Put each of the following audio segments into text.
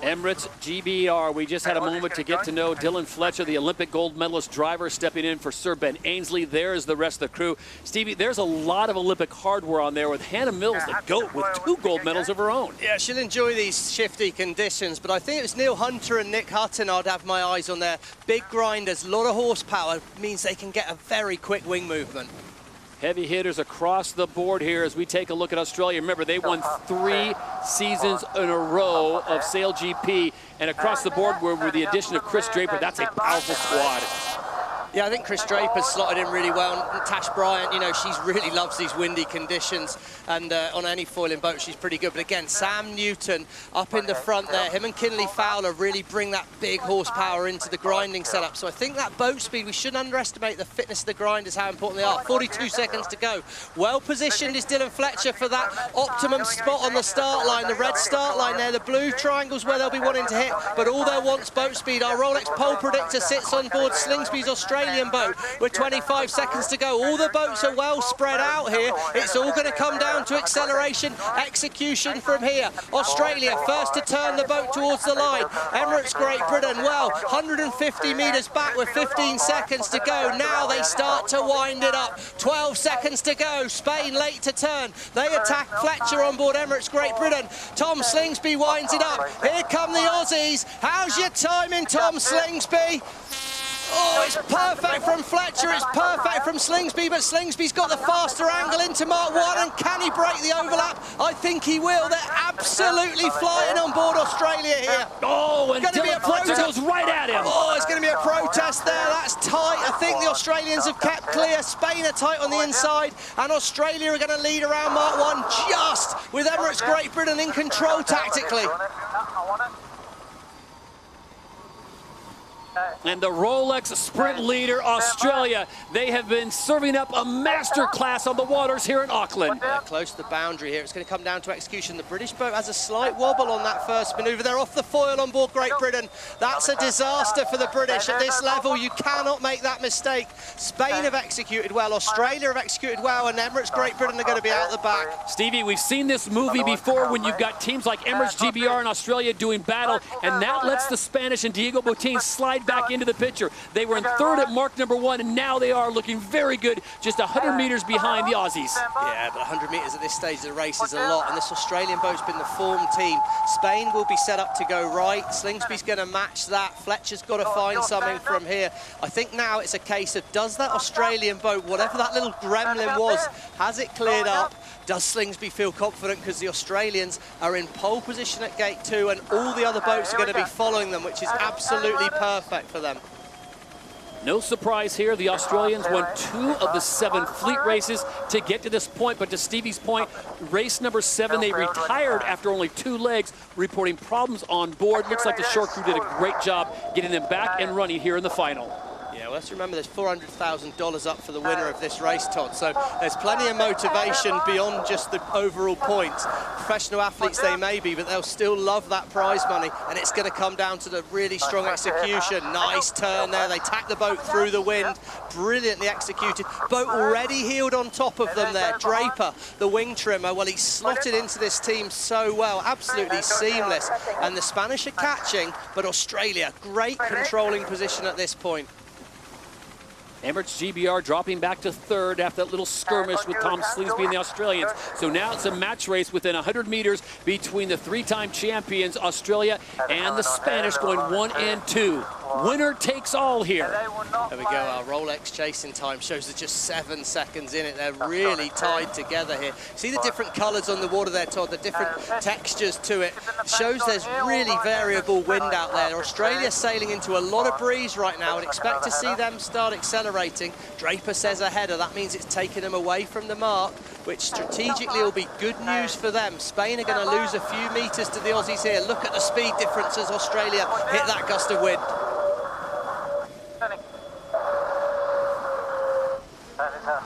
Emirates GBR. We just had a moment to get to know Dylan Fletcher, the Olympic gold medalist driver, stepping in for Sir Ben Ainsley. There's the rest of the crew. Stevie, there's a lot of Olympic hardware on there with Hannah Mills, the GOAT, with 2 gold medals of her own. Yeah, she'll enjoy these shifty conditions, but I think it was Neil Hunter and Nick Hutton I'd have my eyes on there. Big grinders, a lot of horsepower, means they can get a very quick wing movement. Heavy hitters across the board here as we take a look at Australia. Remember, they won 3 seasons in a row of SailGP, and across the board with the addition of Chris Draper, that's a powerful squad. Yeah, I think Chris Draper's slotted in really well. And Tash Bryant, you know, she really loves these windy conditions, and on any foiling boat, she's pretty good. But again, Sam Newton up in the front there. Him and Kinley Fowler really bring that big horsepower into the grinding setup. So I think that boat speed, we shouldn't underestimate the fitness of the grinders, how important they are. 42 seconds to go. Well positioned is Dylan Fletcher for that optimum spot on the start line. The red start line there, the blue triangles where they'll be wanting to hit, but all they'll want's boat speed. Our Rolex pole predictor sits on board Slingsby's Australian boat with 25 seconds to go. All the boats are well spread out here. It's all going to come down to acceleration, execution from here. Australia first to turn the boat towards the line. Emirates Great Britain, well, 150 metres back with 15 seconds to go. Now they start to wind it up. 12 seconds to go. Spain late to turn. They attack Fletcher on board Emirates Great Britain. Tom Slingsby winds it up. Here come the Aussies. How's your timing, Tom Slingsby? Oh, it's perfect from Fletcher, it's perfect from Slingsby, but Slingsby's got the faster angle into Mark 1, and can he break the overlap? I think he will. They're absolutely flying on board Australia here. Oh, and Dylan Fletcher goes right at him. Oh, it's going to be a protest there. That's tight. I think the Australians have kept clear. Spain are tight on the inside, and Australia are going to lead around Mark 1 just with Emirates Great Britain in control tactically. And the Rolex sprint leader, Australia, they have been serving up a master class on the waters here in Auckland. They're close to the boundary here. It's going to come down to execution. The British boat has a slight wobble on that first manoeuvre. They're off the foil on board Great Britain. That's a disaster for the British. At this level, you cannot make that mistake. Spain have executed well. Australia have executed well. And Emirates Great Britain are going to be out the back. Stevie, we've seen this movie before when you've got teams like Emirates GBR and Australia doing battle, and that lets the Spanish and Diego Botín slide back into the picture. They were in 3rd at mark number 1, and now they are looking very good, just 100 meters behind the Aussies. Yeah, but 100 meters at this stage of the race is a lot, and this Australian boat's been the form team. Spain will be set up to go right. Slingsby's going to match that. Fletcher's got to find something from here. I think now it's a case of, does that Australian boat, whatever that little gremlin was, has it cleared up? Does Slingsby feel confident, because the Australians are in pole position at gate 2 and all the other boats are going to be following them, which is absolutely perfect for them. No surprise here, the Australians won 2 of the 7 fleet races to get to this point, but to Stevie's point, race number 7, they retired after only 2 legs, reporting problems on board. Looks like the shore crew did a great job getting them back and running here in the final. Yeah, well, let's remember there's $400,000 up for the winner of this race, Todd. So there's plenty of motivation beyond just the overall points. Professional athletes they may be, but they'll still love that prize money. And it's going to come down to the really strong execution. Nice turn there. They tack the boat through the wind. Brilliantly executed. Boat already heeled on top of them there. Draper, the wing trimmer, well, he's slotted into this team so well. Absolutely seamless. And the Spanish are catching, but Australia, great controlling position at this point. Emirates GBR dropping back to 3rd after that little skirmish with Tom Slingsby and the Australians. So now it's a match race within 100 meters between the 3-time champions, Australia, and the Spanish, going 1 and 2. Winner takes all here. There we go, our Rolex chasing time shows they're just 7 seconds in it. They're really tied together here. See the different colours on the water there, Todd, the different textures to it. Shows there's really variable wind out there. Australia sailing into a lot of breeze right now, and expect to see them start accelerating. Draper says a header, that means it's taking them away from the mark, which strategically will be good news for them. Spain are going to lose a few metres to the Aussies here. Look at the speed difference as Australia hit that gust of wind.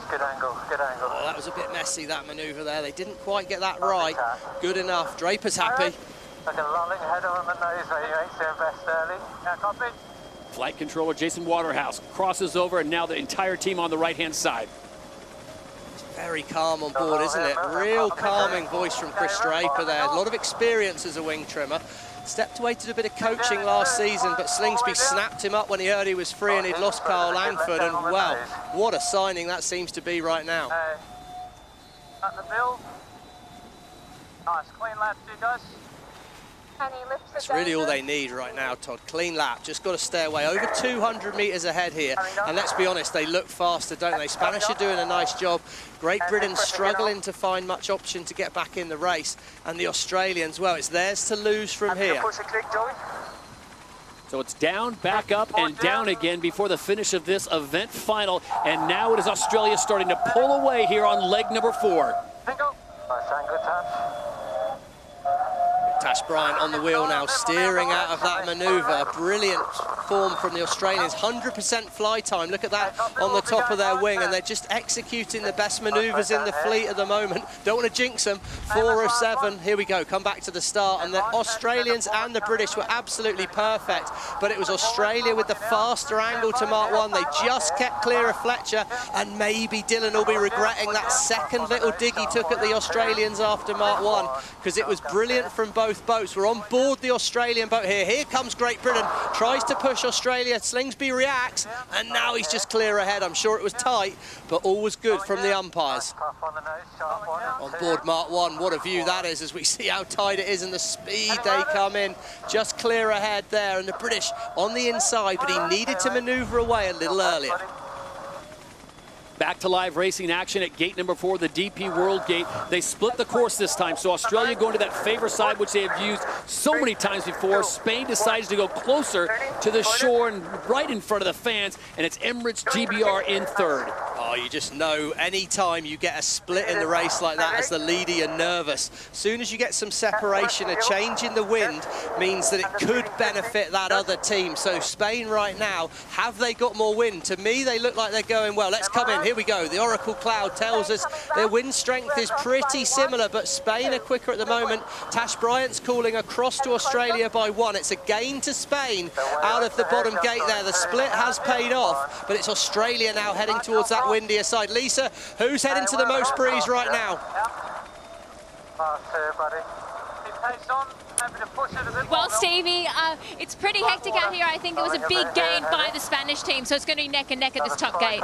Good angle, good angle. Oh, that was a bit messy, that manoeuvre there. They didn't quite get that right. Good enough. Draper's happy. Like a lolling header on the nose there, you ain't seeing best early. Yeah, copy. Flight controller Jason Waterhouse crosses over, and now the entire team on the right-hand side. It's very calm on board, isn't it? Real calming voice from Chris Draper there. A lot of experience as a wing trimmer. Stepped away to do a bit of coaching last season, but Slingsby snapped him up when he heard he was free and he'd lost Carl Langford, and wow, what a signing that seems to be right now. At the bill. Nice, clean lap to you guys. That's really all they need right now, Todd. Clean lap, just got to stay away. Over 200 metres ahead here, and let's be honest, they look faster, don't they? Spanish are doing a nice job. Great Britain struggling to find much option to get back in the race, and the Australians, well, it's theirs to lose from here. So it's down, back up, and down again before the finish of this event final, and now it is Australia starting to pull away here on leg number 4. Bingo. Nice, good touch. Tash Bryant on the wheel now, steering out of that manoeuvre. Brilliant form from the Australians. 100% fly time. Look at that on the top of their wing, and they're just executing the best manoeuvres in the fleet at the moment. Don't want to jinx them. 4:07. Here we go. Come back to the start, and the Australians and the British were absolutely perfect, but it was Australia with the faster angle to Mark 1. They just kept clear of Fletcher, and maybe Dylan will be regretting that second little dig he took at the Australians after Mark 1, because it was brilliant from both boats. We're on board the Australian boat here. Here comes Great Britain, tries to push Australia. Slingsby reacts, and now he's just clear ahead. I'm sure it was tight, but all was good from the umpires. On board Mark 1, what a view that is as we see how tight it is and the speed they come in. Just clear ahead there, and the British on the inside, but he needed to manoeuvre away a little earlier. Back to live racing action at gate number 4, the DP World Gate. They split the course this time, so Australia going to that favor side, which they have used so many times before. Spain decides to go closer to the shore and right in front of the fans, and it's Emirates GBR in 3rd. Oh, you just know any time you get a split in the race like that as the leader, you're nervous. As soon as you get some separation, a change in the wind means that it could benefit that other team. So Spain right now, have they got more wind? To me, they look like they're going well. Let's come in. Here we go. The Oracle Cloud tells us their wind strength is pretty similar, but Spain are quicker at the moment. Tash Bryant's calling across to Australia by 1. It's a gain to Spain out of the bottom gate there. The split has paid off, but it's Australia now heading towards that windier side. Lisa, who's heading to the most breeze right now? Well, Stevie, it's pretty hectic out here. I think it was a big gain by the Spanish team, so it's going to be neck and neck at this top gate.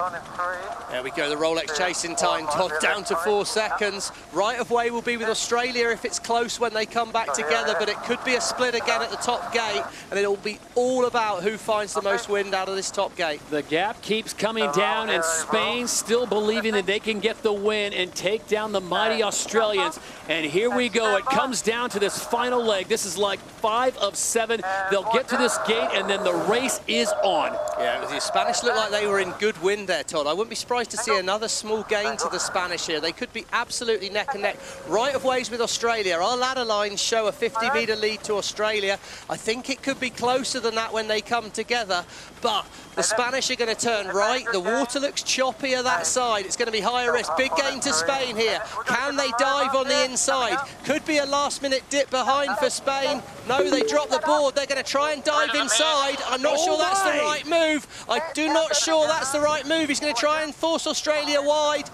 There we go, the Rolex chasing time, Todd, down to 4 seconds. Right of way will be with Australia if it's close when they come back together, but it could be a split again at the top gate, and it'll be all about who finds the most wind out of this top gate. The gap keeps coming down, and Spain still believing that they can get the win and take down the mighty Australians. And here we go. It comes down to this final leg. This is like 5 of 7. They'll get to this gate, and then the race is on. Yeah, the Spanish look like they were in good wind there, Todd. I wouldn't be surprised to see another small gain to the Spanish here. They could be absolutely neck and neck. Right of ways with Australia. Our ladder lines show a 50-metre lead to Australia. I think it could be closer than that when they come together, but the Spanish are going to turn right. The water looks choppier that side. It's going to be higher risk. Big gain to Spain here. Can they dive on the inside? Could be a last-minute dip behind for Spain. No, they drop the board. They're going to try and dive inside. I'm not sure that's the right move. I do not sure that's the right move. He's going to try and force Australia wide.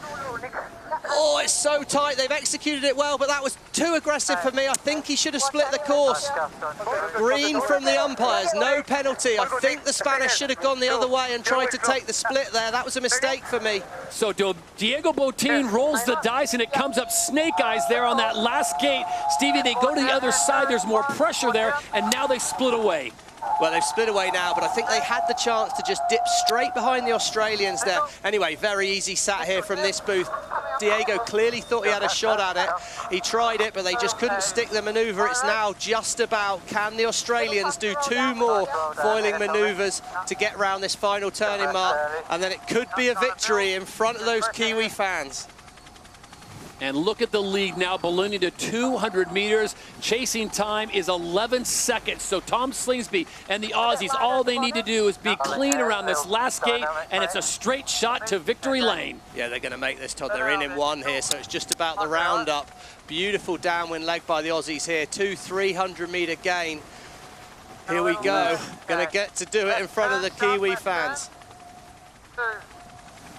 Oh, it's so tight. They've executed it well, but that was too aggressive for me. I think he should have split the course. Green from the umpires, no penalty. I think the Spanish should have gone the other way and tried to take the split there. That was a mistake for me. So Diego Botín rolls the dice, and it comes up snake eyes there on that last gate. Stevie, they go to the other side. There's more pressure there, and now they split away. Well, they've split away now, but I think they had the chance to just dip straight behind the Australians there. Anyway, very easy sat here from this booth. Diego clearly thought he had a shot at it. He tried it, but they just couldn't stick the manoeuvre. It's now just about, can the Australians do 2 more foiling manoeuvres to get round this final turning mark, and then it could be a victory in front of those Kiwi fans. And look at the lead now ballooning to 200 meters. Chasing time is 11 seconds. So Tom Slingsby and the Aussies, all they need to do is be clean around this last gate, and it's a straight shot to victory lane. Yeah, they're going to make this, Todd. They're in 1 here, so it's just about the roundup. Beautiful downwind leg by the Aussies here. 2 300-meter gain. Here we go. Going to get to do it in front of the Kiwi fans.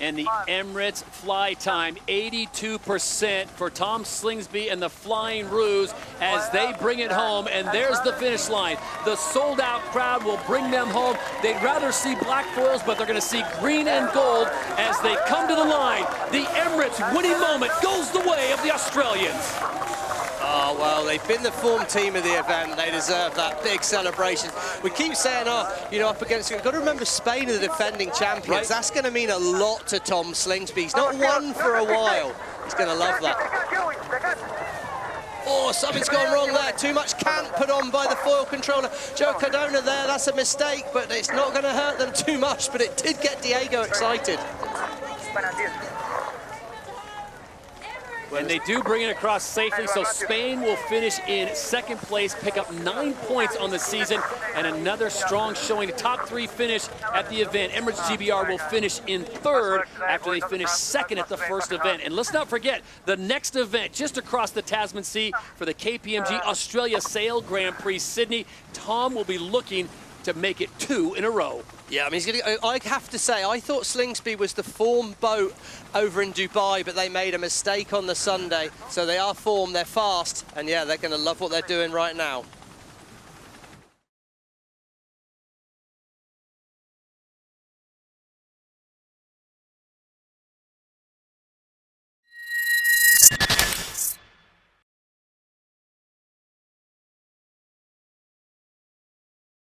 And the Emirates fly time, 82% for Tom Slingsby and the Flying Ruse as they bring it home. And there's the finish line. The sold-out crowd will bring them home. They'd rather see black foils, but they're going to see green and gold as they come to the line. The Emirates winning moment goes the way of the Australians. Oh, well, they've been the form team of the event. They deserve that big celebration. We keep saying, up against... You've got to remember Spain are the defending champions. Right. That's going to mean a lot to Tom Slingsby. He's not won for a while. He's going to love that. Oh, something's gone wrong there. Too much cant put on by the foil controller. Joe Cardona there, that's a mistake, but it's not going to hurt them too much, but it did get Diego excited. And they do bring it across safely, so Spain will finish in second place, pick up 9 points on the season, and another strong showing. The top 3 finish at the event. Emirates GBR will finish in third after they finish second at the first event. And let's not forget, the next event just across the Tasman Sea for the KPMG Australia Sail Grand Prix Sydney. Tom will be looking to make it 2 in a row. Yeah, I mean, I have to say, I thought Slingsby was the form boat over in Dubai, but they made a mistake on the Sunday. So they are form, they're fast, and yeah, they're going to love what they're doing right now.